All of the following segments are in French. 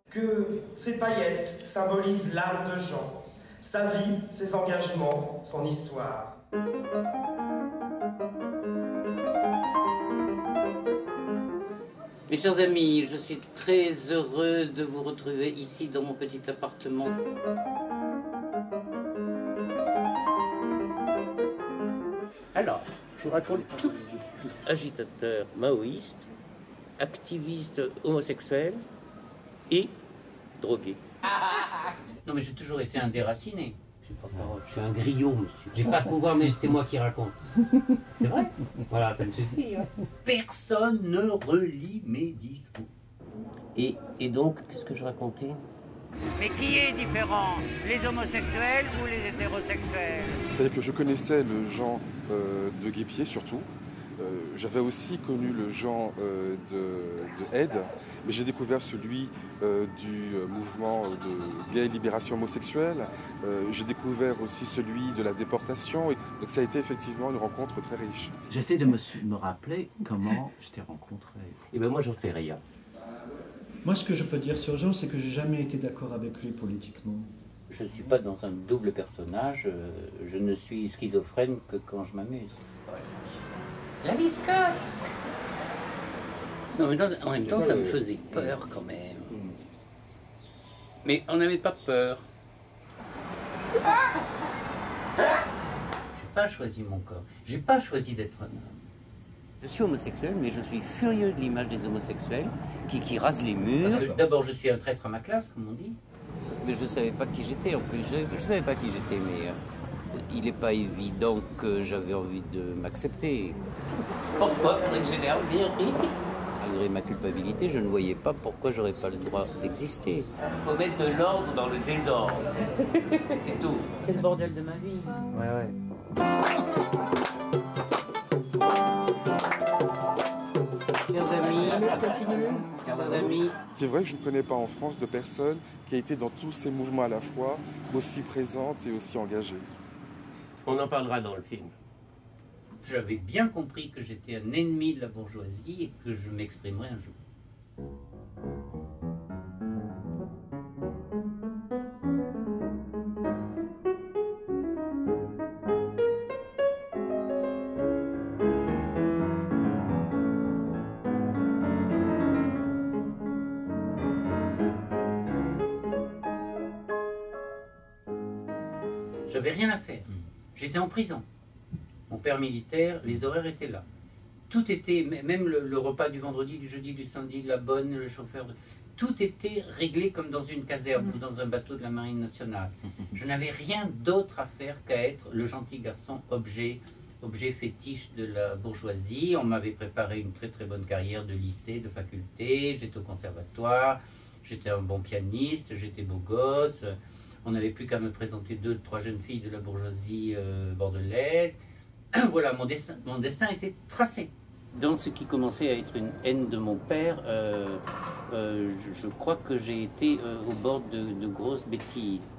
Que ces paillettes symbolisent l'âme de Jean, sa vie, ses engagements, son histoire. Mes chers amis, je suis très heureux de vous retrouver ici dans mon petit appartement. Alors, je vous raconte tout. Agitateur maoïste, activiste homosexuel et drogué. Non mais j'ai toujours été un déraciné. Je suis un griot, monsieur. J'ai pas de pouvoir, mais c'est moi qui raconte. C'est vrai? Voilà, ça me suffit. Hein. Personne ne relit mes discours. Et donc, qu'est-ce que je racontais? Mais qui est différent? Les homosexuels ou les hétérosexuels? C'est-à-dire que je connaissais le Jean de Guépier surtout. J'avais aussi connu le Jean de Aide, mais j'ai découvert celui du mouvement de gay libération homosexuelle. J'ai découvert aussi celui de la déportation. Donc ça a été effectivement une rencontre très riche. J'essaie de me rappeler comment je t'ai rencontré. Et ben moi, j'en sais rien. Moi, ce que je peux dire sur Jean, c'est que j'ai jamais été d'accord avec lui politiquement. Je ne suis pas dans un double personnage. Je ne suis schizophrène que quand je m'amuse. La biscotte! Non, mais en même temps, ça me faisait peur quand même. Mais on n'avait pas peur. J'ai pas choisi mon corps. J'ai pas choisi d'être un homme. Je suis homosexuel, mais je suis furieux de l'image des homosexuels qui rasent les murs. D'abord, je suis un traître à ma classe, comme on dit. Mais je ne savais pas qui j'étais en plus. Je ne savais pas qui j'étais, mais il n'est pas évident que j'avais envie de m'accepter. Pourquoi faudrait que j'ai l'air bien? Malgré ma culpabilité, je ne voyais pas pourquoi j'aurais pas le droit d'exister. Il faut mettre de l'ordre dans le désordre. C'est tout. C'est le bordel de ma vie. Ouais. Chers amis, C'est vrai que je ne connais pas en France de personne qui a été dans tous ces mouvements à la fois, aussi présente et aussi engagée. On en parlera dans le film. j'avais bien compris que j'étais un ennemi de la bourgeoisie et que je m'exprimerais un jour. J'avais rien à faire. J'étais en prison. Mon père militaire, les horaires étaient là. Tout était, même le repas du vendredi, du jeudi, du samedi, la bonne, le chauffeur, tout était réglé comme dans une caserne ou dans un bateau de la Marine nationale. Je n'avais rien d'autre à faire qu'à être le gentil garçon objet fétiche de la bourgeoisie. On m'avait préparé une très très bonne carrière de lycée, de faculté, j'étais au conservatoire, j'étais un bon pianiste, j'étais beau gosse. On n'avait plus qu'à me présenter 2 ou 3 jeunes filles de la bourgeoisie bordelaise. Voilà, mon destin était tracé. Dans ce qui commençait à être une haine de mon père, je crois que j'ai été au bord de grosses bêtises,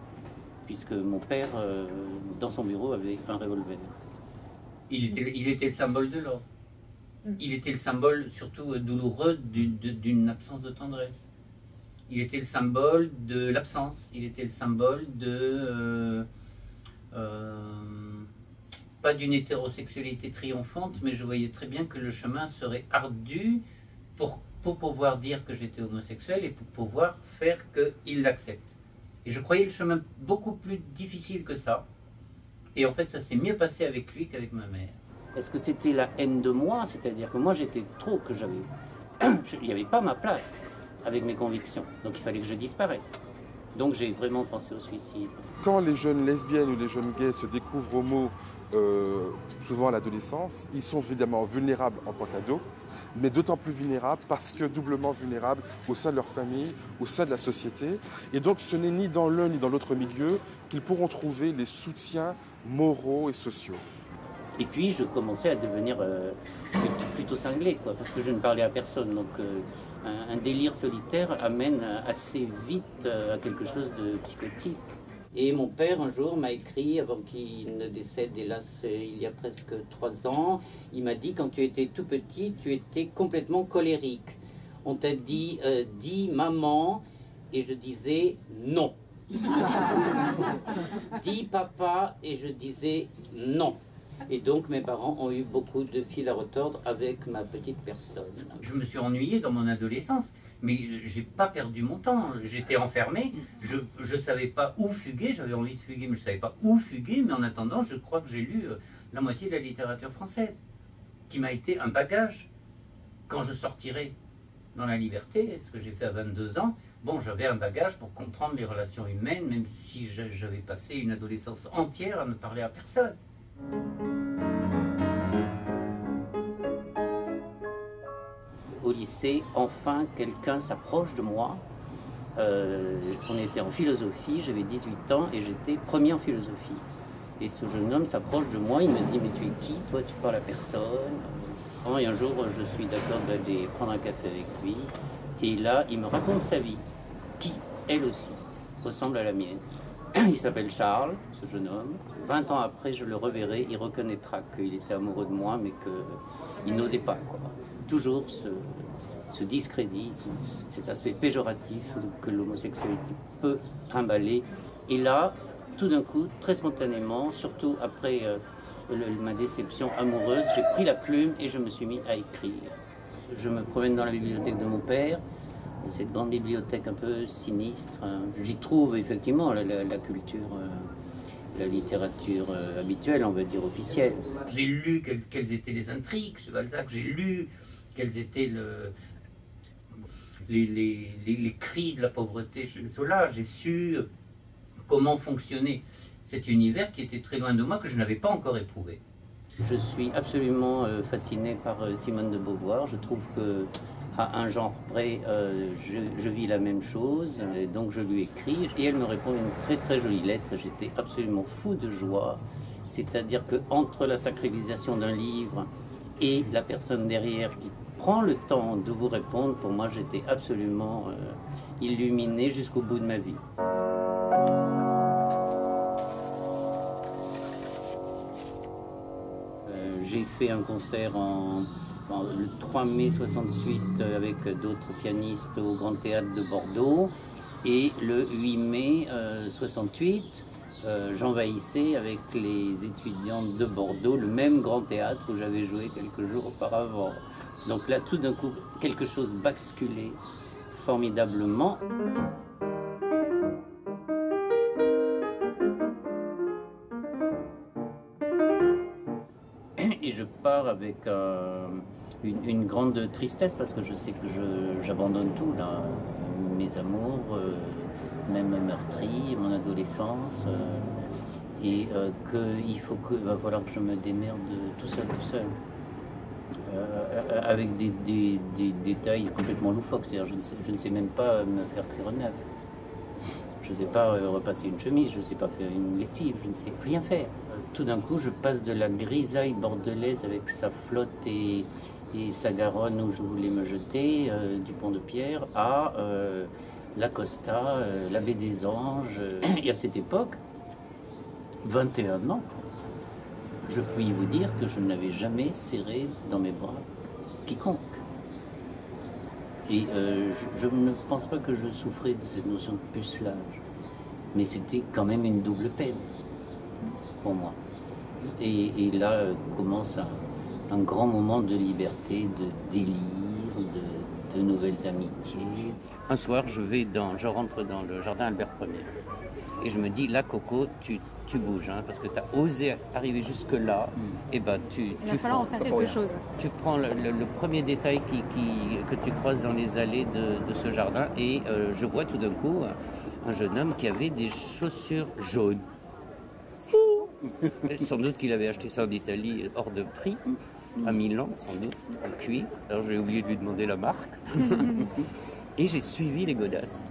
puisque mon père, dans son bureau, avait un revolver. Il était le symbole de l'ordre. Il était le symbole, surtout douloureux, d'une absence de tendresse. Il était le symbole de l'absence. Il était le symbole de... pas d'une hétérosexualité triomphante, mais je voyais très bien que le chemin serait ardu pour pouvoir dire que j'étais homosexuel et pour pouvoir faire qu'il l'accepte. Et je croyais le chemin beaucoup plus difficile que ça. Et en fait, ça s'est mieux passé avec lui qu'avec ma mère. Est-ce que c'était la haine de moi? C'est-à-dire que moi, j'étais trop, que j'avais... Il n'y avait pas ma place avec mes convictions. Donc il fallait que je disparaisse. Donc j'ai vraiment pensé au suicide. Quand les jeunes lesbiennes ou les jeunes gays se découvrent homo souvent à l'adolescence, ils sont évidemment vulnérables en tant qu'ados, mais d'autant plus vulnérables parce que doublement vulnérables au sein de leur famille, au sein de la société. Et donc ce n'est ni dans l'un ni dans l'autre milieu qu'ils pourront trouver les soutiens moraux et sociaux. Et puis je commençais à devenir plutôt cinglé, quoi, parce que je ne parlais à personne. Donc un délire solitaire amène assez vite à quelque chose de psychotique. Et mon père, un jour, m'a écrit, avant qu'il ne décède, hélas, il y a presque 3 ans, il m'a dit, quand tu étais tout petit, tu étais complètement colérique. On t'a dit, dis maman, et je disais non. Dis papa, et je disais non. Et donc mes parents ont eu beaucoup de fil à retordre avec ma petite personne. Je me suis ennuyé dans mon adolescence, mais j'ai pas perdu mon temps. J'étais enfermé, je savais pas où fuguer, j'avais envie de fuguer, mais je savais pas où fuguer. Mais en attendant, je crois que j'ai lu la moitié de la littérature française, qui m'a été un bagage. Quand je sortirai dans la liberté, ce que j'ai fait à 22 ans, bon, j'avais un bagage pour comprendre les relations humaines, même si j'avais passé une adolescence entière à ne parler à personne. Au lycée, enfin, quelqu'un s'approche de moi. On était en philosophie, j'avais 18 ans et j'étais premier en philosophie. Et ce jeune homme s'approche de moi, il me dit « Mais tu es qui? Toi, tu parles à personne ?» Et un jour, je suis d'accord d'aller prendre un café avec lui. Et là, il me raconte sa vie, qui, elle aussi, ressemble à la mienne. Il s'appelle Charles, ce jeune homme. 20 ans après, je le reverrai, il reconnaîtra qu'il était amoureux de moi, mais qu'il n'osait pas, quoi. Toujours ce discrédit, cet aspect péjoratif que l'homosexualité peut trimballer. Et là, tout d'un coup, très spontanément, surtout après ma déception amoureuse, j'ai pris la plume et je me suis mis à écrire. Je me promène dans la bibliothèque de mon père, cette grande bibliothèque un peu sinistre. J'y trouve effectivement la culture, la littérature habituelle, on va dire officielle. J'ai lu quelles étaient les intrigues chez Balzac, j'ai lu quels étaient les cris de la pauvreté chez Zola, j'ai su comment fonctionnait cet univers qui était très loin de moi, que je n'avais pas encore éprouvé. Je suis absolument fasciné par Simone de Beauvoir. Je trouve que à un genre près, je vis la même chose, et donc je lui écris. Et elle me répond une très très jolie lettre. J'étais absolument fou de joie. C'est-à-dire qu'entre la sacralisation d'un livre et la personne derrière qui prend le temps de vous répondre, pour moi j'étais absolument illuminé jusqu'au bout de ma vie. J'ai fait un concert le 3 mai 68 avec d'autres pianistes au Grand Théâtre de Bordeaux, et le 8 mai 68 j'envahissais avec les étudiants de Bordeaux le même Grand Théâtre où j'avais joué quelques jours auparavant. Donc là, tout d'un coup, quelque chose basculait formidablement. Et je pars avec une grande tristesse parce que je sais que j'abandonne tout, là. Mes amours, même meurtris, mon adolescence, et qu'il faut que, voilà, que je me démerde tout seul. Avec des détails complètement loufoques, c'est-à-dire je ne sais même pas me faire cuire un œuf. Je ne sais pas repasser une chemise, je ne sais pas faire une lessive, je ne sais rien faire. Tout d'un coup, je passe de la grisaille bordelaise avec sa flotte et sa Garonne où je voulais me jeter, du pont de Pierre, à la Costa, la baie des Anges. Et à cette époque, 21 ans, je puis vous dire que je n'avais jamais serré dans mes bras quiconque. Et je ne pense pas que je souffrais de cette notion de pucelage, mais c'était quand même une double peine pour moi. Et là commence un grand moment de liberté, de délire, de nouvelles amitiés. Un soir, je rentre dans le jardin Albert Ier et je me dis, là Coco, tu bouges, hein, parce que tu as osé arriver jusque-là, et ben il va falloir en faire quelque chose. Tu prends le premier détail que tu croises dans les allées de ce jardin, et je vois tout d'un coup un jeune homme qui avait des chaussures jaunes. Sans doute qu'il avait acheté ça en Italie hors de prix, à Milan, sans doute, en cuir. Alors j'ai oublié de lui demander la marque. Et j'ai suivi les godasses.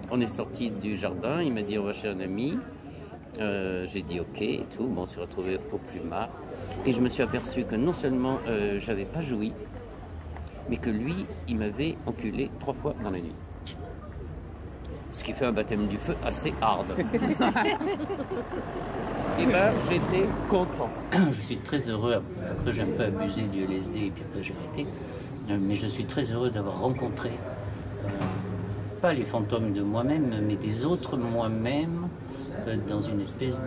On est sorti du jardin, il m'a dit on va chez un ami. J'ai dit ok et tout. Bon, on s'est retrouvé au Pluma. Et je me suis aperçu que non seulement j'avais pas joui, mais que lui, il m'avait enculé 3 fois dans la nuit. Ce qui fait un baptême du feu assez hard. Et ben, j'étais content. Je suis très heureux, après j'ai un peu abusé du LSD et puis après j'ai arrêté, mais je suis très heureux d'avoir rencontré, pas les fantômes de moi-même, mais des autres moi-même, dans une espèce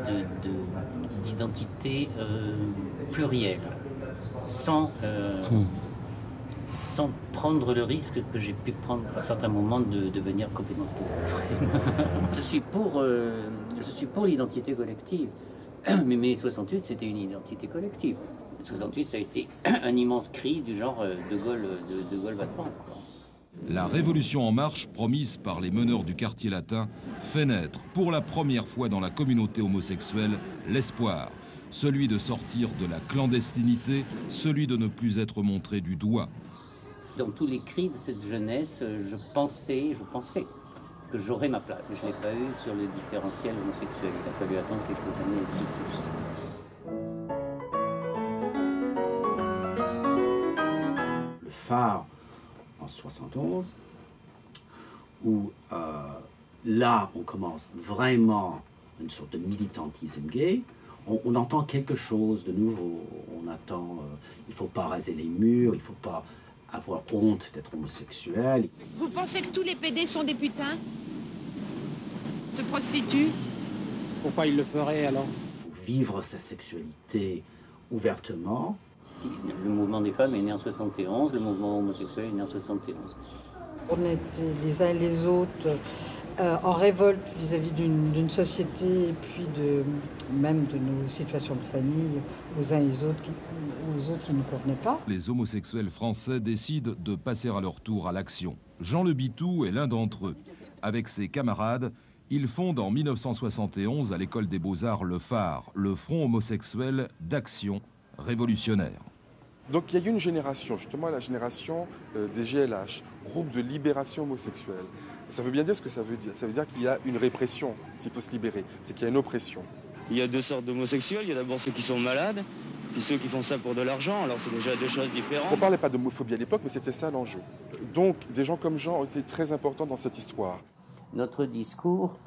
d'identité plurielle, sans prendre le risque que j'ai pu prendre à certains moments de devenir complètement schizophrène. Je suis pour l'identité collective. Mais mai 68, c'était une identité collective. 68, ça a été un immense cri du genre De Gaulle va te pendre, quoi. La révolution en marche, promise par les meneurs du quartier latin, fait naître pour la première fois dans la communauté homosexuelle l'espoir. Celui de sortir de la clandestinité, celui de ne plus être montré du doigt. Dans tous les cris de cette jeunesse, je pensais que j'aurais ma place. Je ne l'ai pas eu sur le différentiel homosexuel. Il a fallu attendre quelques années de plus. Le phare en 71, où là on commence vraiment une sorte de militantisme gay, on entend quelque chose de nouveau. On attend, il ne faut pas raser les murs, il ne faut pas avoir honte d'être homosexuel. Vous pensez que tous les PD sont des putains? Se prostituent? Pourquoi ils le feraient alors? Il faut vivre sa sexualité ouvertement. Le mouvement des femmes est né en 71, le mouvement homosexuel est né en 71. On était les uns et les autres en révolte vis-à-vis d'une société et puis même de nos situations de famille aux uns et aux autres qui ne convenaient pas. Les homosexuels français décident de passer à leur tour à l'action. Jean Le Bitou est l'un d'entre eux. Avec ses camarades, il fonde en 1971 à l'école des Beaux-Arts le phare, le Front homosexuel d'action révolutionnaire. Donc il y a eu une génération, justement la génération des GLH, groupe de libération homosexuelle. Ça veut bien dire ce que ça veut dire. Ça veut dire qu'il y a une répression, s'il faut se libérer. C'est qu'il y a une oppression. Il y a 2 sortes d'homosexuels. Il y a d'abord ceux qui sont malades, puis ceux qui font ça pour de l'argent. Alors c'est déjà 2 choses différentes. On ne parlait pas d'homophobie à l'époque, mais c'était ça l'enjeu. Donc des gens comme Jean ont été très importants dans cette histoire. Notre discours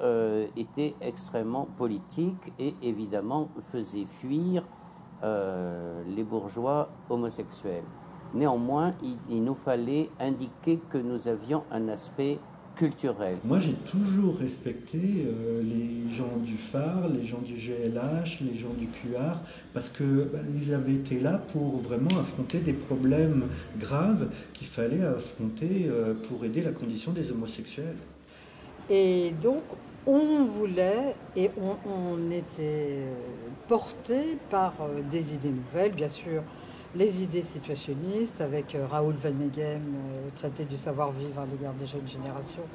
était extrêmement politique et évidemment faisait fuir les bourgeois homosexuels. Néanmoins, il nous fallait indiquer que nous avions un aspect culturel. Moi, j'ai toujours respecté les gens du phare, les gens du GLH, les gens du QR, parce qu'ils avaient été là pour vraiment affronter des problèmes graves qu'il fallait affronter pour aider la condition des homosexuels. Et donc, on voulait et on était porté par des idées nouvelles, bien sûr, les idées situationnistes avec Raoul Vaneigem, traité du savoir-vivre à l'égard des jeunes générations,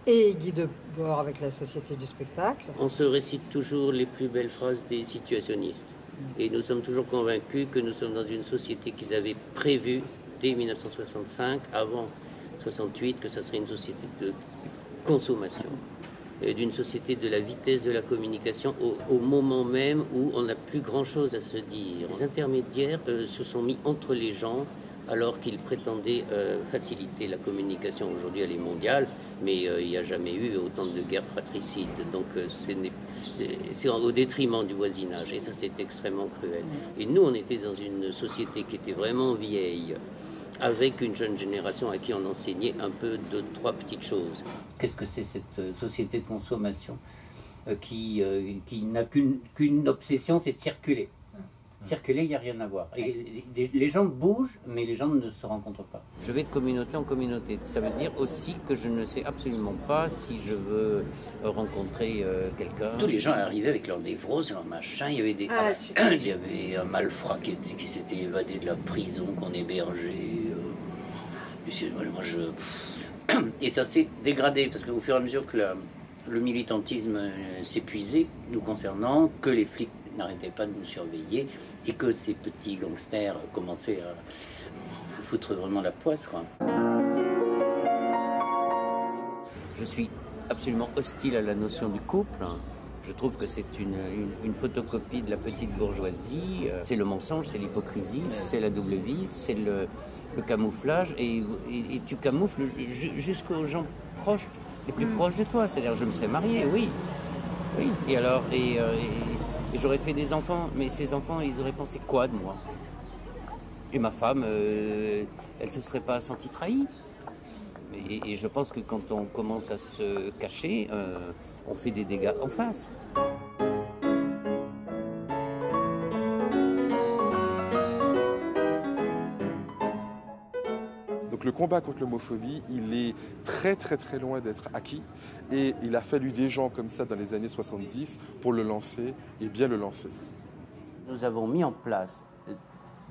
et Guy Debord avec la Société du spectacle. On se récite toujours les plus belles phrases des situationnistes. Et nous sommes toujours convaincus que nous sommes dans une société qu'ils avaient prévue dès 1965, avant 68, que ça serait une société de consommation, d'une société de la vitesse de la communication au moment même où on n'a plus grand-chose à se dire. Les intermédiaires se sont mis entre les gens alors qu'ils prétendaient faciliter la communication. Aujourd'hui, elle est mondiale, mais il n'y a jamais eu autant de guerres fratricides. Donc c'est au détriment du voisinage, et ça, c'est extrêmement cruel. Et nous, on était dans une société qui était vraiment vieille, avec une jeune génération à qui on enseignait un peu 2-3 petites choses. Qu'est-ce que c'est cette société de consommation qui n'a qu'une obsession, c'est de circuler. Circuler, il n'y a rien à voir. Et les gens bougent, mais les gens ne se rencontrent pas. Je vais de communauté en communauté. Ça veut dire aussi que je ne sais absolument pas si je veux rencontrer quelqu'un. Tous les gens arrivaient avec leur névrose, leur machin. Il y avait il y avait un malfrat qui s'était évadé de la prison qu'on hébergeait. Et ça s'est dégradé, parce qu'au fur et à mesure que le militantisme s'épuisait, nous concernant, que les flics n'arrêtait pas de nous surveiller et que ces petits gangsters commençaient à foutre vraiment la poisse, quoi. Je suis absolument hostile à la notion du couple. Je trouve que c'est une photocopie de la petite bourgeoisie. C'est le mensonge, c'est l'hypocrisie, c'est la double vie, c'est le camouflage. Et tu camoufles jusqu'aux gens proches, les plus proches de toi. C'est-à-dire, je me serais marié, oui. Oui. Et alors, et j'aurais fait des enfants. Mais ces enfants, ils auraient pensé quoi de moi? Et ma femme, elle se serait pas sentie trahie. Et je pense que quand on commence à se cacher, on fait des dégâts en face. Donc le combat contre l'homophobie, il est très très très loin d'être acquis. Et il a fallu des gens comme ça dans les années 70 pour le lancer et bien le lancer. Nous avons mis en place,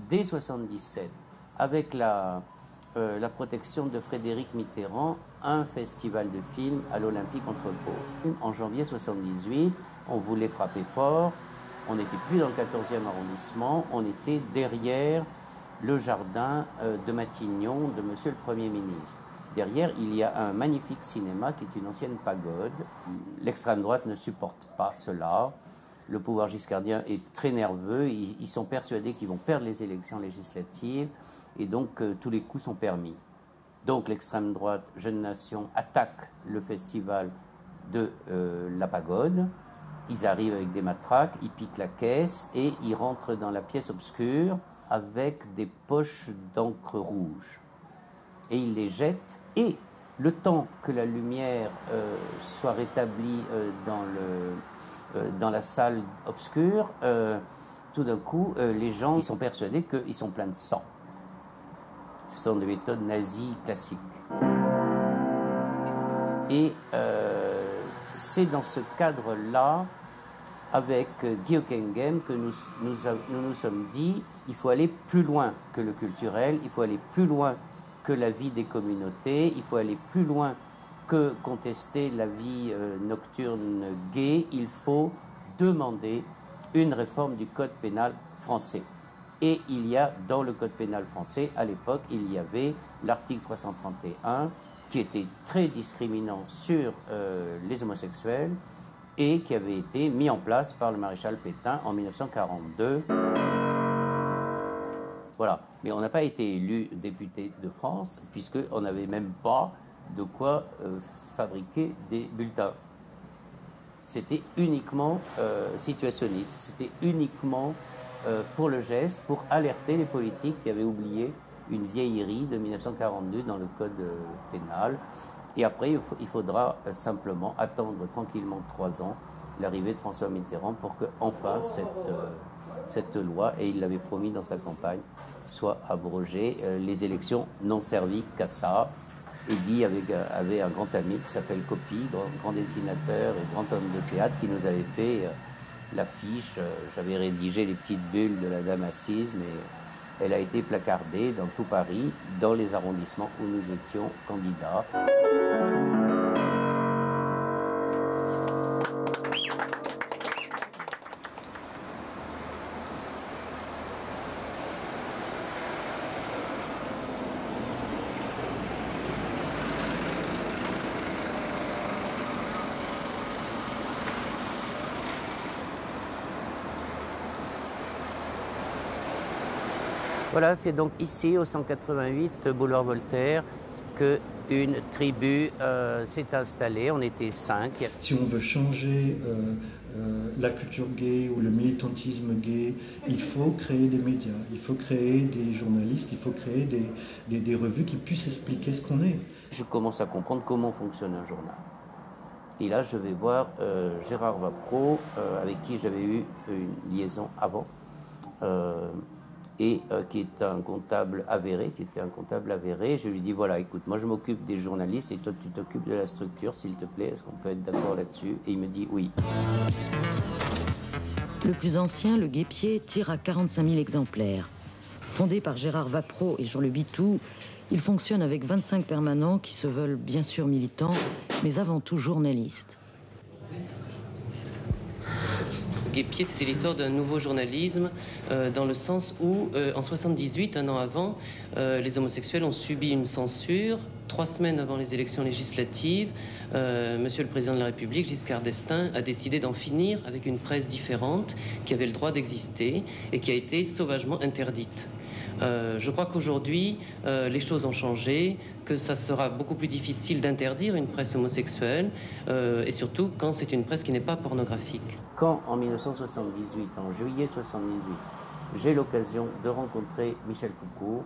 dès 1977, avec la protection de Frédéric Mitterrand, un festival de films à l'Olympique entre Pau. En janvier 1978, on voulait frapper fort. On n'était plus dans le 14e arrondissement, on était derrière le jardin de Matignon de Monsieur le Premier ministre. Derrière, il y a un magnifique cinéma qui est une ancienne pagode. L'extrême droite ne supporte pas cela. Le pouvoir giscardien est très nerveux. Ils sont persuadés qu'ils vont perdre les élections législatives. Et donc, tous les coups sont permis. Donc, l'extrême droite, Jeune Nation, attaque le festival de la Pagode. Ils arrivent avec des matraques, ils piquent la caisse et ils rentrent dans la pièce obscure avec des poches d'encre rouge. Et ils les jettent. Et le temps que la lumière soit rétablie dans la salle obscure, tout d'un coup, les gens ils sont persuadés qu'ils sont pleins de sang. Ce sont des méthodes nazies classiques. Et c'est dans ce cadre-là, avec Guy Hockenheim, que nous sommes dit il faut aller plus loin que le culturel, il faut aller plus loin que la vie des communautés, il faut aller plus loin que contester la vie nocturne gay, il faut demander une réforme du code pénal français. Et il y a, dans le code pénal français, à l'époque, il y avait l'article 331 qui était très discriminant sur les homosexuels et qui avait été mis en place par le maréchal Pétain en 1942. Voilà. Mais on n'a pas été élu député de France puisqu'on n'avait même pas de quoi fabriquer des bulletins. C'était uniquement situationniste, c'était uniquement pour le geste, pour alerter les politiques qui avaient oublié une vieillerie de 1942 dans le code pénal. Et après, il faudra simplement attendre tranquillement 3 ans l'arrivée de François Mitterrand pour que enfin cette loi, et il l'avait promis dans sa campagne, soit abrogée. Les élections n'ont servi qu'à ça. Et Guy avait un grand ami qui s'appelle Copy, grand dessinateur et grand homme de théâtre, qui nous avait fait l'affiche. J'avais rédigé les petites bulles de la dame assise, mais elle a été placardée dans tout Paris, dans les arrondissements où nous étions candidats. Voilà, c'est donc ici, au 188 boulevard Voltaire, qu'une tribu s'est installée. On était 5. Si on veut changer la culture gay ou le militantisme gay, il faut créer des médias, il faut créer des journalistes, il faut créer des revues qui puissent expliquer ce qu'on est. Je commence à comprendre comment fonctionne un journal. Et là, je vais voir Gérard Vapreau, avec qui j'avais eu une liaison avant. Et qui est un comptable avéré, Je lui dis, voilà, écoute, moi je m'occupe des journalistes et toi tu t'occupes de la structure, s'il te plaît, est-ce qu'on peut être d'accord là-dessus? Et il me dit oui. Le plus ancien, le Guépier, tire à 45 000 exemplaires. Fondé par Gérard Vapreau et Jean Le Bitou, il fonctionne avec 25 permanents qui se veulent bien sûr militants, mais avant tout journalistes. Guêpier, c'est l'histoire d'un nouveau journalisme, dans le sens où, en 78, un an avant, les homosexuels ont subi une censure. 3 semaines avant les élections législatives, Monsieur le Président de la République, Giscard d'Estaing, a décidé d'en finir avec une presse différente qui avait le droit d'exister et qui a été sauvagement interdite. Je crois qu'aujourd'hui, les choses ont changé, que ça sera beaucoup plus difficile d'interdire une presse homosexuelle, et surtout quand c'est une presse qui n'est pas pornographique. Quand, en 1978, en juillet 78, j'ai l'occasion de rencontrer Michel Foucault,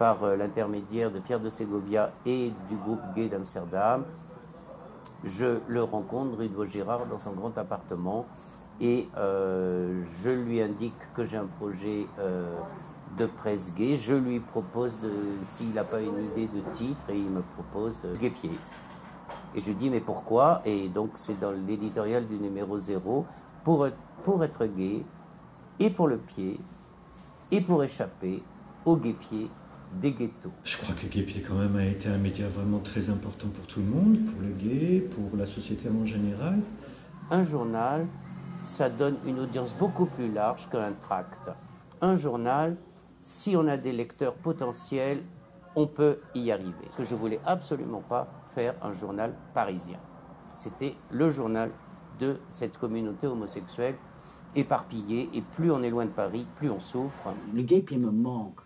par l'intermédiaire de Pierre de Ségovia et du groupe gay d'Amsterdam, je le rencontre rue de Vaugirard dans son grand appartement et je lui indique que j'ai un projet de presse gay. Je lui propose, s'il n'a pas une idée de titre, et il me propose Guêpier. Et je lui dis mais pourquoi? Et donc c'est dans l'éditorial du numéro 0, pour être gay, et pour le pied, et pour échapper au guêpier des ghettos. Je crois que Guêpier quand même a été un média vraiment très important pour tout le monde, pour le gay, pour la société en général. Un journal, ça donne une audience beaucoup plus large qu'un tract. Un journal, si on a des lecteurs potentiels, on peut y arriver. Parce que je voulais absolument pas faire un journal parisien. C'était le journal de cette communauté homosexuelle éparpillée, et plus on est loin de Paris, plus on souffre. Le Guêpier me manque.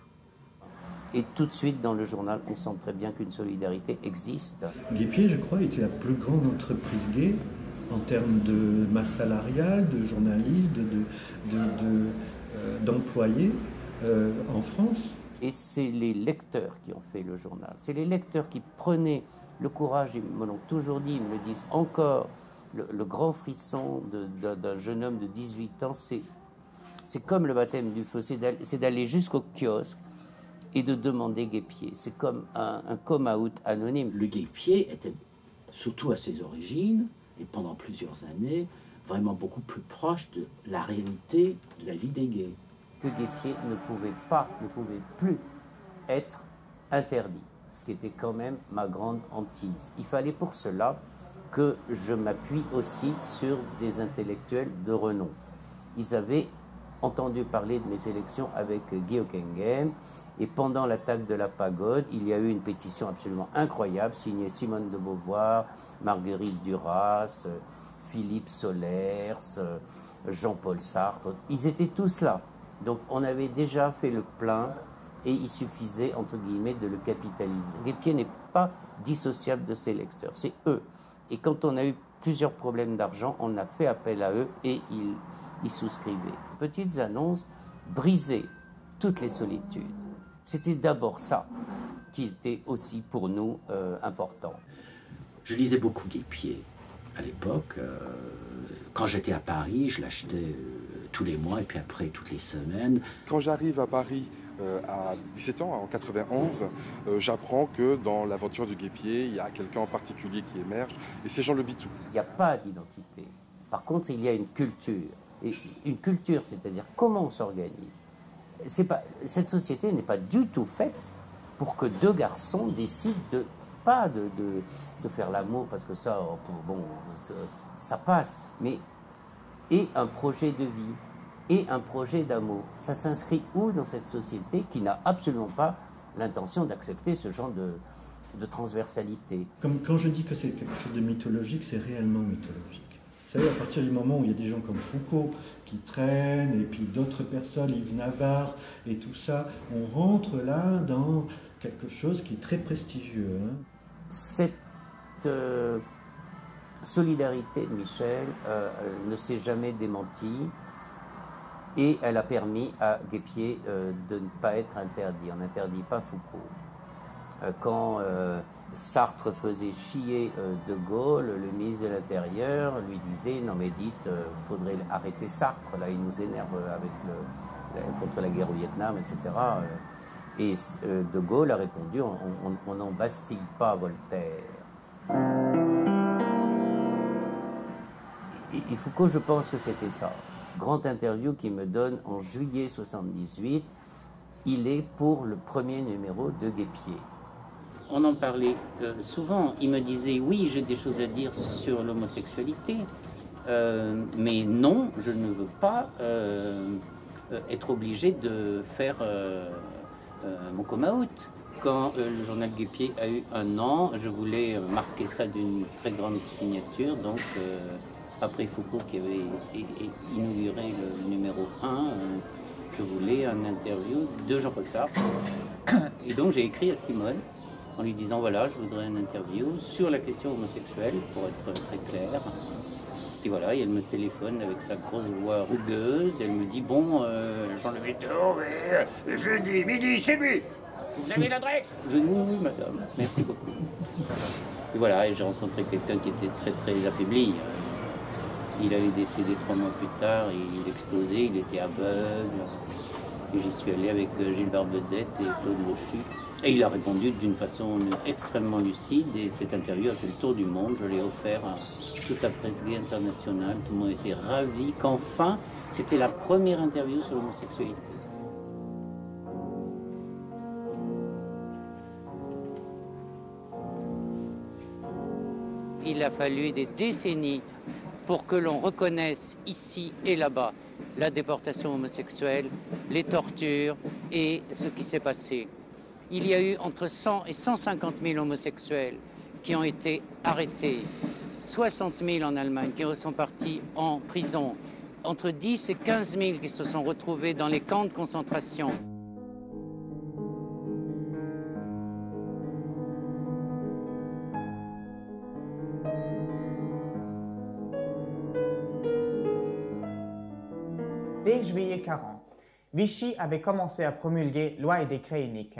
Et tout de suite, dans le journal, on sent très bien qu'une solidarité existe. Guêpier, je crois, était la plus grande entreprise gay en termes de masse salariale, de journalistes, d'employés en France. Et c'est les lecteurs qui ont fait le journal. C'est les lecteurs qui prenaient le courage, ils me l'ont toujours dit, ils me le disent encore, le grand frisson d'un jeune homme de 18 ans, c'est comme le baptême du feu, c'est d'aller jusqu'au kiosque et de demander Guêpier. C'est comme un come-out anonyme. Le Guêpier était, surtout à ses origines, et pendant plusieurs années, vraiment beaucoup plus proche de la réalité de la vie des gays. Que Guêpier ne pouvait plus être interdit, ce qui était quand même ma grande hantise. Il fallait pour cela que je m'appuie aussi sur des intellectuels de renom. Ils avaient entendu parler de mes élections avec Guy Hockenheim, et pendant l'attaque de la pagode, il y a eu une pétition absolument incroyable, signée Simone de Beauvoir, Marguerite Duras, Philippe Solers, Jean-Paul Sartre. Ils étaient tous là. Donc on avait déjà fait le plein et il suffisait, entre guillemets, de le capitaliser. Guêpier n'est pas dissociable de ses lecteurs, c'est eux. Et quand on a eu plusieurs problèmes d'argent, on a fait appel à eux et ils souscrivaient. Petites annonces, briser toutes les solitudes. C'était d'abord ça qui était aussi pour nous important. Je lisais beaucoup Guêpier à l'époque. Quand j'étais à Paris, je l'achetais tous les mois et puis après toutes les semaines. Quand j'arrive à Paris à 17 ans, en 91, j'apprends que dans l'aventure du Guêpier, il y a quelqu'un en particulier qui émerge, et c'est Jean Le Bitou. Il n'y a pas d'identité. Par contre, il y a une culture. Et une culture, c'est-à-dire comment on s'organise. Cette société n'est pas du tout faite pour que deux garçons décident pas de faire l'amour, parce que ça, bon, ça passe, mais et un projet de vie, et un projet d'amour. Ça s'inscrit où dans cette société qui n'a absolument pas l'intention d'accepter ce genre de transversalité? Comme quand je dis que c'est quelque chose de mythologique, c'est réellement mythologique. Vous savez, à partir du moment où il y a des gens comme Foucault qui traînent, et puis d'autres personnes, Yves Navarre et tout ça, on rentre là dans quelque chose qui est très prestigieux. Hein. Cette solidarité de Michel ne s'est jamais démentie, et elle a permis à Guêpier de ne pas être interdit. On n'interdit pas Foucault. Quand Sartre faisait chier De Gaulle, le ministre de l'Intérieur lui disait « Non mais dites, faudrait arrêter Sartre, là il nous énerve contre la guerre au Vietnam, etc. » Et De Gaulle a répondu « On n'embastille pas Voltaire. » Et Foucault, je pense que c'était ça. Grande interview qu'il me donne en juillet 78, il est pour le premier numéro de Guêpier. On en parlait souvent, il me disait oui, j'ai des choses à dire sur l'homosexualité, Mais non, je ne veux pas être obligé de faire mon come-out. Quand le journal Guêpier a eu 1 an, je voulais marquer ça d'une très grande signature. Donc, après Foucault qui avait inauguré le numéro 1, je voulais un interview de Jean-Paul Sartre. Et donc, j'ai écrit à Simone en lui disant, voilà, je voudrais une interview sur la question homosexuelle, pour être très clair. Et voilà, et elle me téléphone avec sa grosse voix rugueuse. Elle me dit, bon, Jean-Le Bittou, jeudi midi chez lui. Vous avez l'adresse? Je dis, oui, madame, merci beaucoup. Et voilà, et j'ai rencontré quelqu'un qui était très, très affaibli. Il allait décéder 3 mois plus tard, il explosait, il était aveugle. Et j'y suis allé avec Gilles Barbedette et Claude Lochu. Et il a répondu d'une façon extrêmement lucide, et cette interview a fait le tour du monde. Je l'ai offert à toute la presse gay internationale. Tout le monde était ravi qu'enfin, c'était la première interview sur l'homosexualité. Il a fallu des décennies pour que l'on reconnaisse ici et là-bas la déportation homosexuelle, les tortures et ce qui s'est passé. Il y a eu entre 100 et 150 000 homosexuels qui ont été arrêtés, 60 000 en Allemagne qui sont partis en prison, entre 10 et 15 000 qui se sont retrouvés dans les camps de concentration. Dès juillet 40, Vichy avait commencé à promulguer lois et décrets uniques.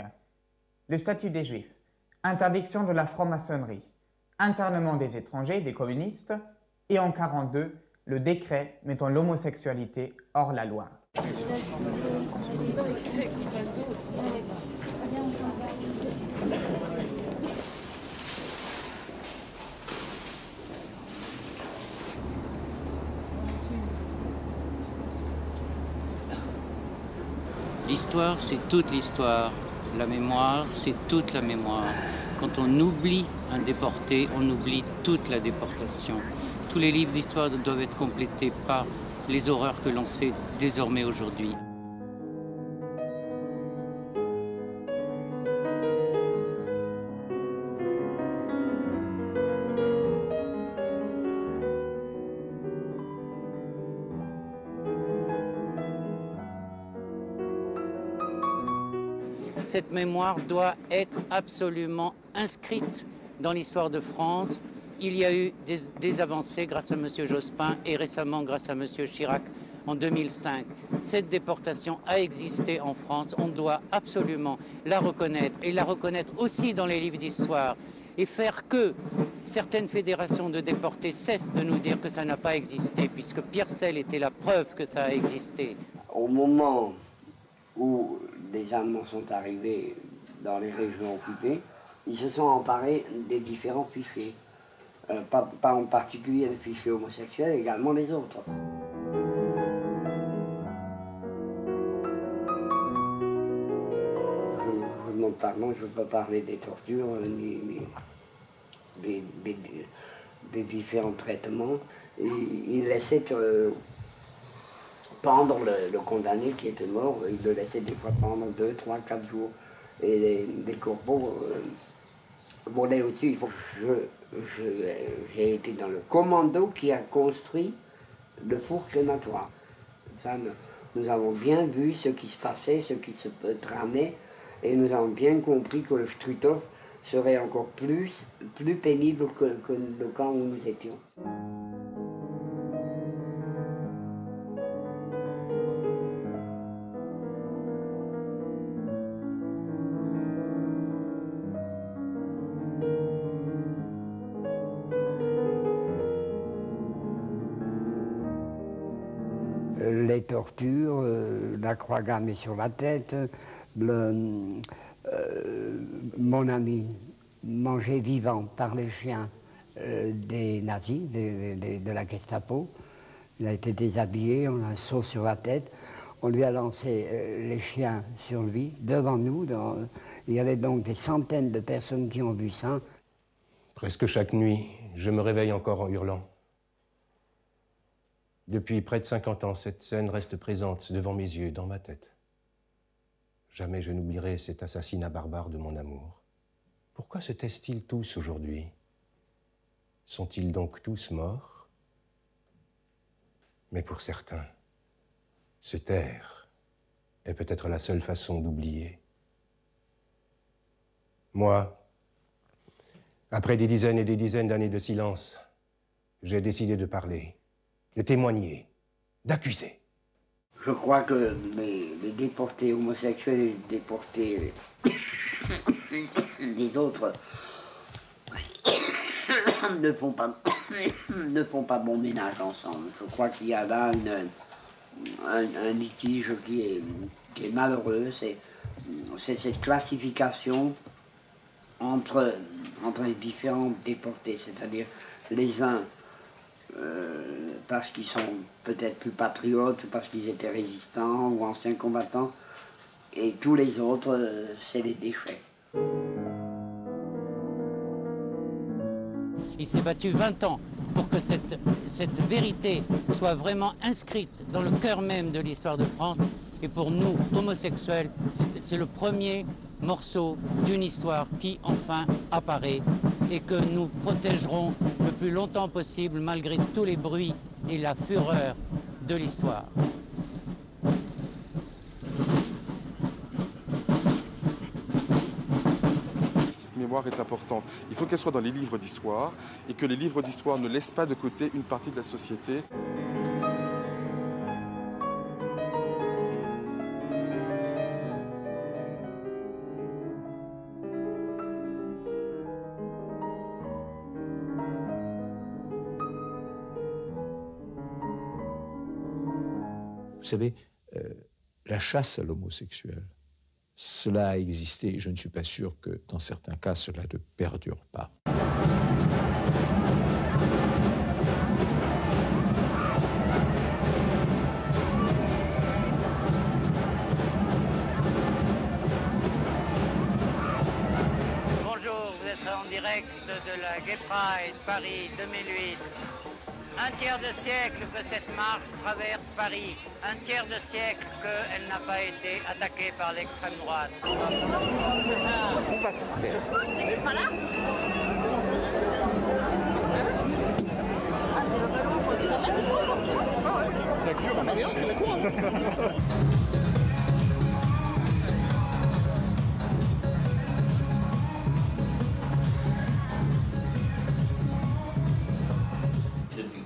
Le statut des Juifs, interdiction de la franc-maçonnerie, internement des étrangers, des communistes, et en 1942, le décret mettant l'homosexualité hors la loi. L'histoire, c'est toute l'histoire. La mémoire, c'est toute la mémoire. Quand on oublie un déporté, on oublie toute la déportation. Tous les livres d'histoire doivent être complétés par les horreurs que l'on sait désormais aujourd'hui. Cette mémoire doit être absolument inscrite dans l'histoire de France. Il y a eu des avancées grâce à M. Jospin et récemment grâce à M. Chirac en 2005. Cette déportation a existé en France. On doit absolument la reconnaître et la reconnaître aussi dans les livres d'histoire et faire que certaines fédérations de déportés cessent de nous dire que ça n'a pas existé, puisque Pierre Selle était la preuve que ça a existé. Au moment où les Allemands sont arrivés dans les régions occupées, ils se sont emparés des différents fichiers. Pas en particulier les fichiers homosexuels, également les autres. Pardon, je ne veux pas parler des tortures, ni des différents traitements. Il laissait pendre le condamné qui était mort, il le laissait des fois pendant 2, 3, 4 jours. Et les corbeaux volaient au-dessus. J'ai été dans le commando qui a construit le four crématoire. Ça, nous avons bien vu ce qui se passait, ce qui se tramait, et nous avons bien compris que le Struthof serait encore plus pénible que le camp où nous étions. Les tortures, la croix gammée sur la tête, mon ami mangé vivant par les chiens des nazis, de la Gestapo. Il a été déshabillé, on a un seau sur la tête, on lui a lancé les chiens sur lui, devant nous. Il y avait donc des centaines de personnes qui ont vu ça. Presque chaque nuit, je me réveille encore en hurlant. Depuis près de 50 ans, cette scène reste présente devant mes yeux, dans ma tête. Jamais je n'oublierai cet assassinat barbare de mon amour. Pourquoi se taisent-ils tous aujourd'hui? Sont-ils donc tous morts? Mais pour certains, se taire est peut-être la seule façon d'oublier. Moi, après des dizaines et des dizaines d'années de silence, j'ai décidé de parler, de témoigner, d'accuser. Je crois que les déportés homosexuels et les déportés des autres ne font pas bon ménage ensemble. Je crois qu'il y a là un litige qui est malheureux. C'est cette classification entre les différents déportés, c'est-à-dire les uns parce qu'ils sont peut-être plus patriotes, ou parce qu'ils étaient résistants ou anciens combattants, et tous les autres, c'est des déchets. Il s'est battu 20 ans pour que cette vérité soit vraiment inscrite dans le cœur même de l'histoire de France. Et pour nous, homosexuels, c'est le premier morceau d'une histoire qui enfin apparaît et que nous protégerons le plus longtemps possible malgré tous les bruits et la fureur de l'histoire. Cette mémoire est importante. Il faut qu'elle soit dans les livres d'histoire et que les livres d'histoire ne laissent pas de côté une partie de la société. Vous savez, la chasse à l'homosexuel, cela a existé et je ne suis pas sûr que dans certains cas cela ne perdure pas. Bonjour, vous êtes en direct de la Gay Pride Paris 2008. Un tiers de siècle que cette marche traverse Paris. Un tiers de siècle qu'elle n'a pas été attaquée par l'extrême droite. On va se faire. C'est pas là? Ça cure à marcher.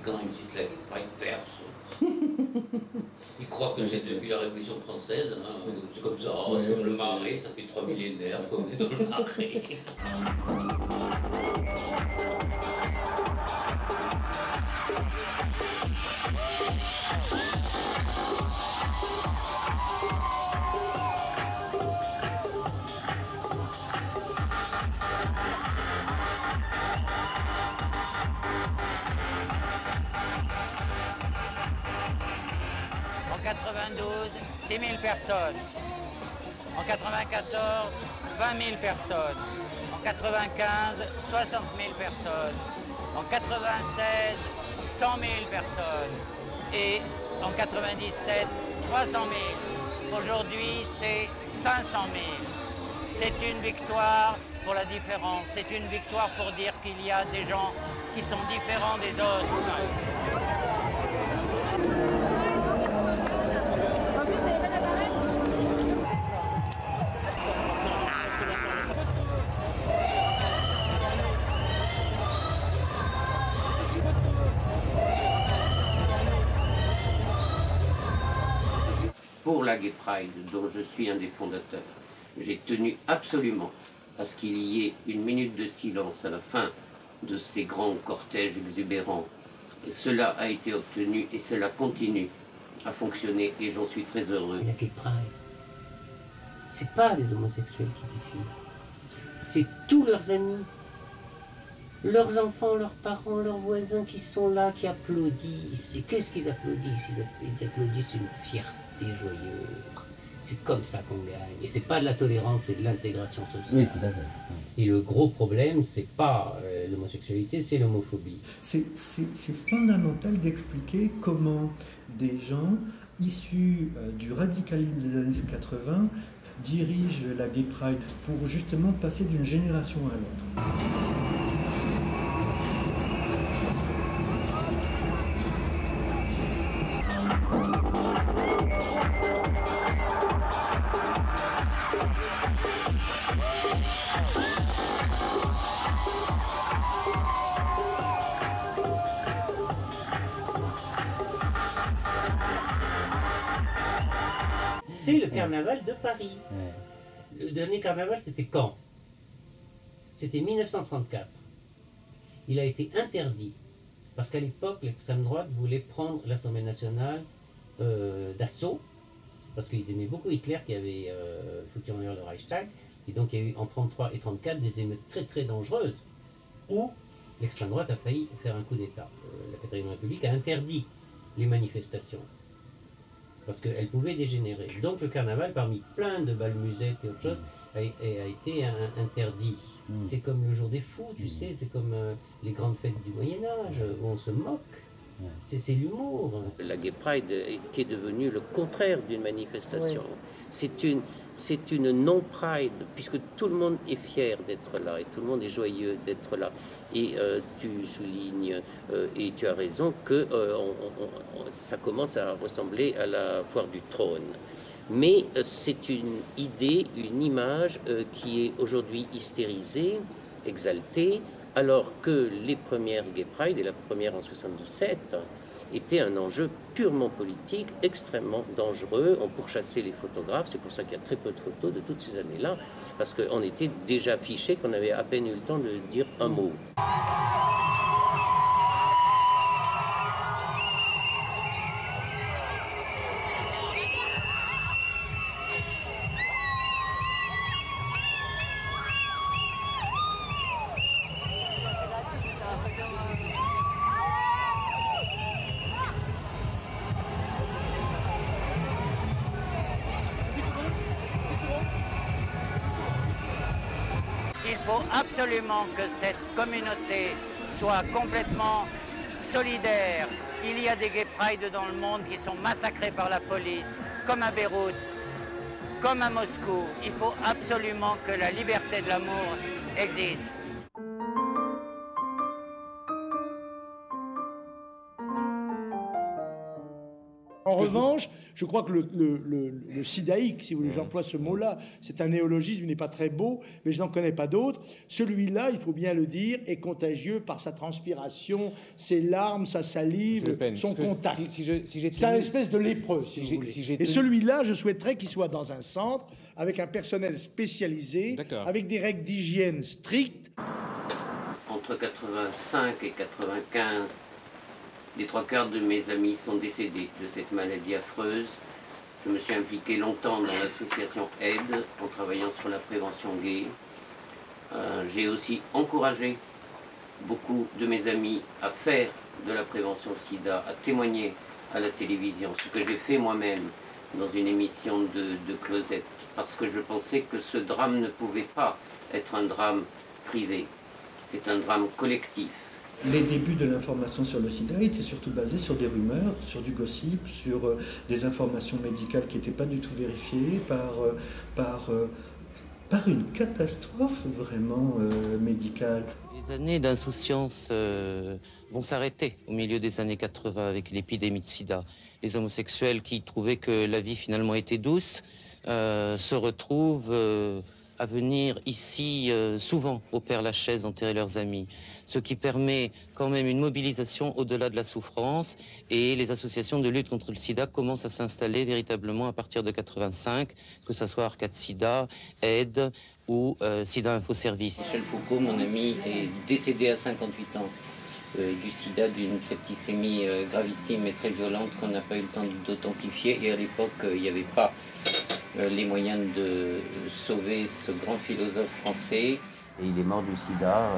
Quand existe la Pride perse. Ils croient que c'est depuis la Révolution française, hein. C'est comme ça, c'est comme le marais, ça fait 3 millénaires qu'on est dans le marais. En 92, 6 000 personnes. En 94, 20 000 personnes. En 95, 60 000 personnes. En 96, 100 000 personnes. Et en 97, 300 000. Aujourd'hui, c'est 500 000. C'est une victoire pour la différence. C'est une victoire pour dire qu'il y a des gens qui sont différents des autres. Pour la Gay Pride, dont je suis un des fondateurs, j'ai tenu absolument à ce qu'il y ait une minute de silence à la fin de ces grands cortèges exubérants. Et cela a été obtenu et cela continue à fonctionner et j'en suis très heureux. La Gay Pride, c'est pas les homosexuels qui défilent, c'est tous leurs amis, leurs enfants, leurs parents, leurs voisins qui sont là, qui applaudissent. Et qu'est-ce qu'ils applaudissent? Ils applaudissent une fierté joyeuse. C'est comme ça qu'on gagne. Et c'est pas de la tolérance, c'est de l'intégration sociale. Oui, tout à fait. Et le gros problème, c'est pas l'homosexualité, c'est l'homophobie. C'est fondamental d'expliquer comment des gens issus du radicalisme des années 80 dirigent la Gay Pride pour justement passer d'une génération à l'autre. C'est le carnaval de Paris. Le dernier carnaval, c'était quand? C'était 1934. Il a été interdit parce qu'à l'époque, l'extrême droite voulait prendre l'Assemblée nationale d'assaut parce qu'ils aimaient beaucoup Hitler qui avait foutu en l'air le Reichstag. Et donc il y a eu en 1933 et 1934 des émeutes très très dangereuses où l'extrême droite a failli faire un coup d'État. La 4ème République a interdit les manifestations parce qu'elle pouvait dégénérer. Donc le carnaval, parmi plein de bals musettes et autres choses, a été interdit. C'est comme le jour des fous, tu sais, c'est comme les grandes fêtes du Moyen-Âge, où on se moque. C'est l'humour. La Gay Pride qui est devenue le contraire d'une manifestation. Oui. C'est une non-pride, puisque tout le monde est fier d'être là et tout le monde est joyeux d'être là. Et tu soulignes, et tu as raison, que ça commence à ressembler à la foire du trône. Mais c'est une idée, une image qui est aujourd'hui hystérisée, exaltée, alors que les premières Gay Pride, et la première en 77, était un enjeu purement politique, extrêmement dangereux. On pourchassait les photographes, c'est pour ça qu'il y a très peu de photos de toutes ces années-là, parce qu'on était déjà fichés, qu'on avait à peine eu le temps de dire un mot. Il faut absolument que cette communauté soit complètement solidaire. Il y a des Gay Pride dans le monde qui sont massacrés par la police, comme à Beyrouth, comme à Moscou. Il faut absolument que la liberté de l'amour existe. En revanche, je crois que le sidaïque, si vous voulez, j'emploie ce mot-là, c'est un néologisme, il n'est pas très beau, mais je n'en connais pas d'autres. Celui-là, il faut bien le dire, est contagieux par sa transpiration, ses larmes, sa salive, son contact. C'est un espèce de lépreux, si vous voulez. Et celui-là, je souhaiterais qu'il soit dans un centre, avec un personnel spécialisé, avec des règles d'hygiène strictes. Entre 85 et 95, les 3/4 de mes amis sont décédés de cette maladie affreuse. Je me suis impliqué longtemps dans l'association Aide, en travaillant sur la prévention gay. J'ai aussi encouragé beaucoup de mes amis à faire de la prévention sida, à témoigner à la télévision, ce que j'ai fait moi-même dans une émission de Closette, parce que je pensais que ce drame ne pouvait pas être un drame privé, c'est un drame collectif. Les débuts de l'information sur le sida étaient surtout basés sur des rumeurs, sur du gossip, sur des informations médicales qui n'étaient pas du tout vérifiées, par une catastrophe vraiment médicale. Les années d'insouciance vont s'arrêter au milieu des années 80 avec l'épidémie de sida. Les homosexuels qui trouvaient que la vie finalement était douce se retrouvent à venir ici souvent au Père-Lachaise enterrer leurs amis, ce qui permet quand même une mobilisation au-delà de la souffrance, et les associations de lutte contre le sida commencent à s'installer véritablement à partir de 85, que ce soit Arcade Sida, Aide ou Sida Info Service. Michel Foucault, mon ami, est décédé à 58 ans du sida, d'une septicémie gravissime et très violente qu'on n'a pas eu le temps d'authentifier, et à l'époque il n'y avait pas les moyens de sauver ce grand philosophe français. Et il est mort du sida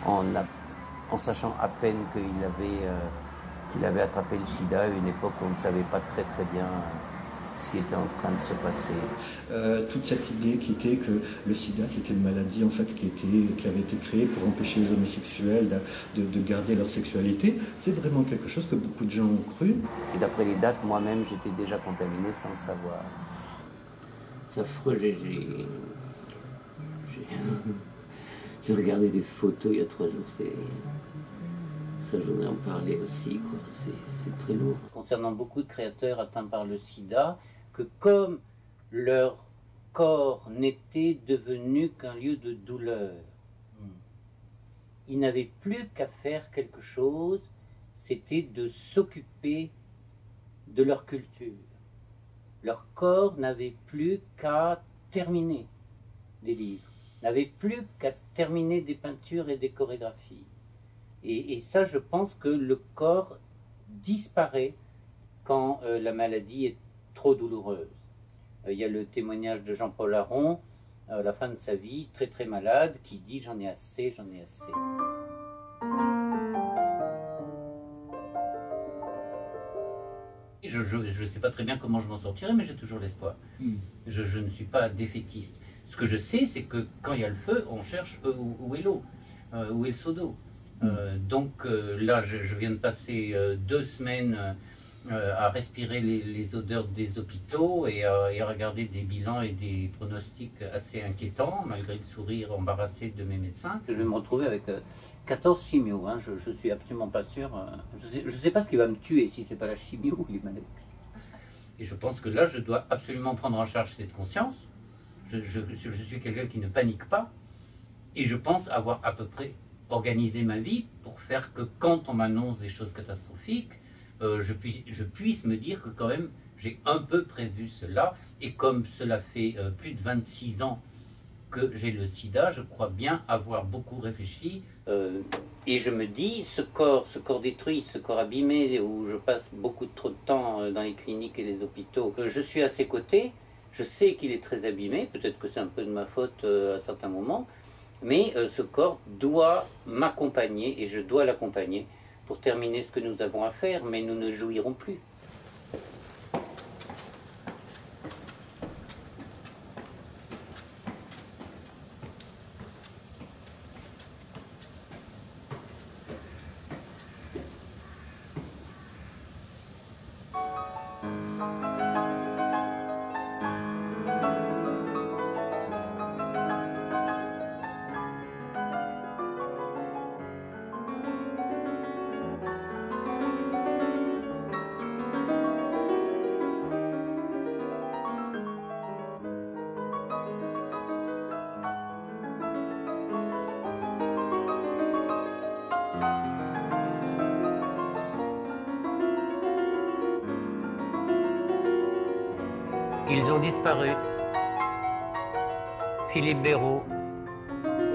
en sachant à peine qu'il avait attrapé le sida à une époque où on ne savait pas très bien ce qui était en train de se passer. Toute cette idée qui était que le sida c'était une maladie en fait qui avait été créée pour empêcher les homosexuels de garder leur sexualité, c'est vraiment quelque chose que beaucoup de gens ont cru. Et d'après les dates, moi-même j'étais déjà contaminé sans le savoir. C'est affreux, j'ai regardé des photos il y a 3 jours, ça je voudrais en parler aussi, quoi. C'est très lourd. Concernant beaucoup de créateurs atteints par le sida, que comme leur corps n'était devenu qu'un lieu de douleur, ils n'avaient plus qu'à faire quelque chose, c'était de s'occuper de leur culture. Leur corps n'avait plus qu'à terminer des livres, n'avait plus qu'à terminer des peintures et des chorégraphies. Et ça, je pense que le corps disparaît quand la maladie est trop douloureuse. Il y a le témoignage de Jean-Paul Aron, à la fin de sa vie, très très malade, qui dit « j'en ai assez, j'en ai assez ». Je ne sais pas très bien comment je m'en sortirai, mais j'ai toujours l'espoir. Je ne suis pas défaitiste. Ce que je sais, c'est que quand il y a le feu, on cherche où est l'eau, où est le seau d'eau. Donc là, je viens de passer 2 semaines à respirer les odeurs des hôpitaux et à regarder des bilans et des pronostics assez inquiétants, malgré le sourire embarrassé de mes médecins. Je vais me retrouver avec 14 chimios, hein. Je ne suis absolument pas sûr. Je ne sais pas ce qui va me tuer, si ce n'est pas la chimio ou les maladies. Et je pense que là, je dois absolument prendre en charge cette conscience. Je suis quelqu'un qui ne panique pas. Et je pense avoir à peu près organisé ma vie pour faire que quand on m'annonce des choses catastrophiques, je puisse me dire que quand même j'ai un peu prévu cela. Et comme cela fait plus de 26 ans que j'ai le sida, je crois bien avoir beaucoup réfléchi. Et je me dis, ce corps détruit, ce corps abîmé, où je passe beaucoup trop de temps dans les cliniques et les hôpitaux, je suis à ses côtés, je sais qu'il est très abîmé, peut-être que c'est un peu de ma faute à certains moments, mais ce corps doit m'accompagner et je dois l'accompagner pour terminer ce que nous avons à faire, mais nous ne jouirons plus. Ils ont disparu. Philippe Béraud,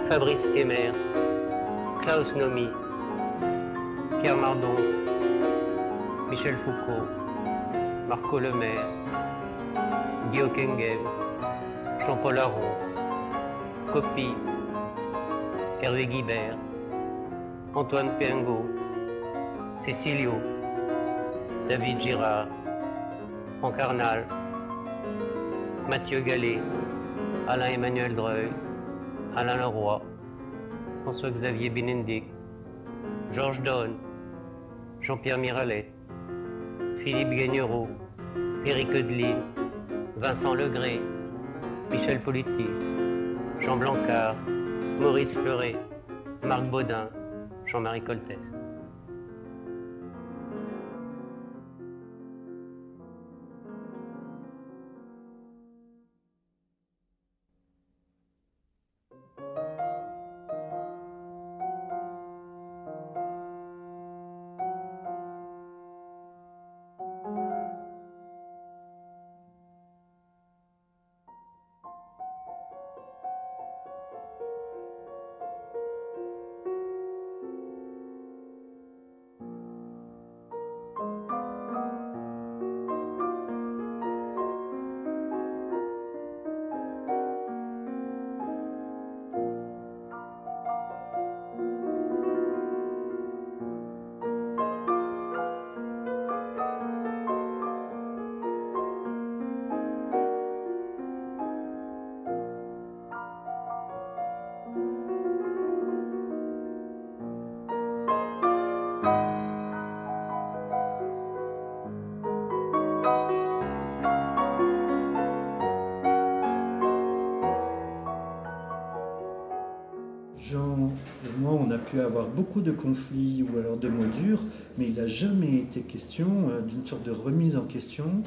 Fabrice Kemmer, Klaus Nomi, Pierre Mardon, Michel Foucault, Marco Lemaire, Guy Hockenheim, Jean-Paul Aron, Coppi, Hervé Guibert, Antoine Pingot, Cécilio, David Girard, Franck Arnal, Mathieu Gallet, Alain-Emmanuel Dreuil, Alain Leroy, François-Xavier Benendic, Georges Donne, Jean-Pierre Mirallet, Philippe Gagnereau, Éric Eudeline, Vincent Legré, Michel Politis, Jean Blancard, Maurice Fleuret, Marc Baudin, Jean-Marie Coltès. Jean et moi, on a pu avoir beaucoup de conflits ou alors de mots durs, mais il n'a jamais été question d'une sorte de remise en question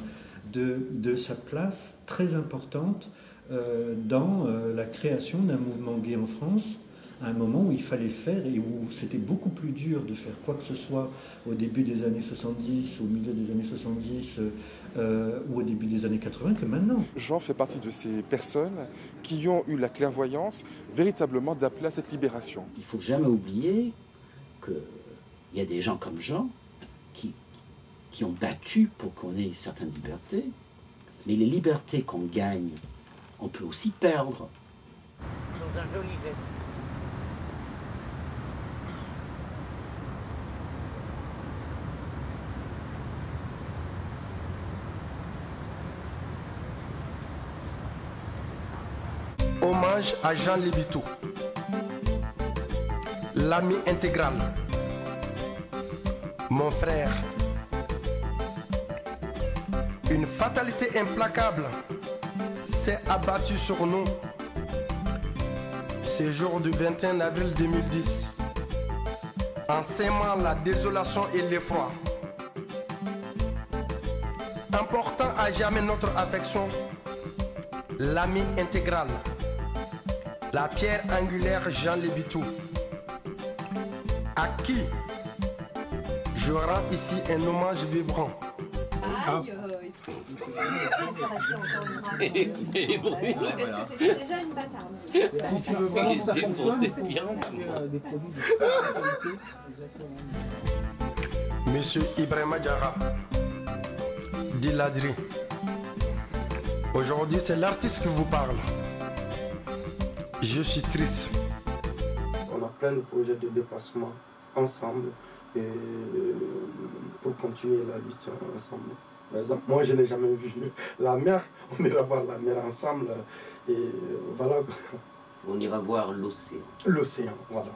de sa place très importante dans la création d'un mouvement gay en France, à un moment où il fallait faire et où c'était beaucoup plus dur de faire quoi que ce soit au début des années 70, au milieu des années 70 ou au début des années 80 que maintenant. Jean fait partie de ces personnes qui ont eu la clairvoyance véritablement d'appeler à cette libération. Il ne faut jamais oublier qu'il y a des gens comme Jean qui ont battu pour qu'on ait certaines libertés, mais les libertés qu'on gagne, on peut aussi perdre. Dans un joli geste. Hommage à Jean Lébitou, l'ami intégral, mon frère. Une fatalité implacable s'est abattue sur nous ce jour du 21 avril 2010, en sèmant la désolation et l'effroi. Important à jamais notre affection, l'ami intégral, la pierre angulaire Jean Lébitou, à qui je rends ici un hommage vibrant. Les bruits. Parce que c'était déjà une bâtarde. Si tu veux voir que ça fonctionne, c'est bien. Des produits de Monsieur Ibrahima Diarra, dit Ladri. Aujourd'hui, c'est l'artiste qui vous parle. Je suis triste. On a plein de projets de déplacement ensemble et pour continuer la lutte ensemble. Par exemple, moi, je n'ai jamais vu la mer. On ira voir la mer ensemble et voilà. On ira voir l'océan. L'océan, voilà.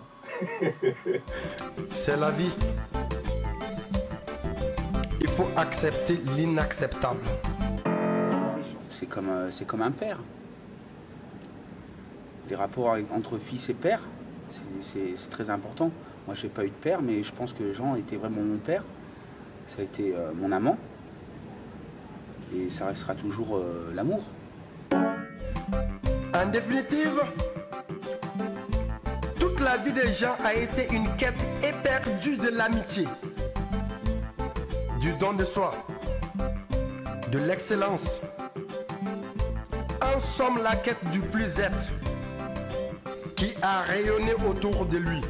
C'est la vie. Il faut accepter l'inacceptable. C'est comme un père. Les rapports entre fils et père, c'est très important. Moi, je n'ai pas eu de père, mais je pense que Jean était vraiment mon père. Ça a été mon amant. Et ça restera toujours l'amour. En définitive, toute la vie des gens a été une quête éperdue de l'amitié, du don de soi, de l'excellence. En somme, la quête du plus-être qui a rayonné autour de lui,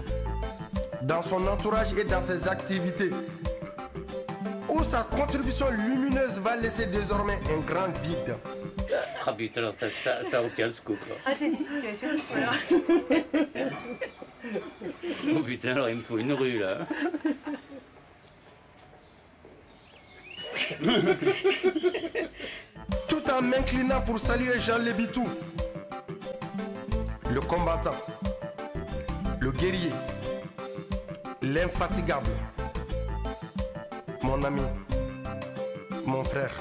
dans son entourage et dans ses activités, où sa contribution lumineuse va laisser désormais un grand vide. Ah putain, ça retient le scoop. Ah, c'est des situations qui sont là. Oh putain, alors il me faut une rue là. Tout en m'inclinant pour saluer Jean Lébitou, le combattant, le guerrier, l'infatigable, mon ami, mon frère.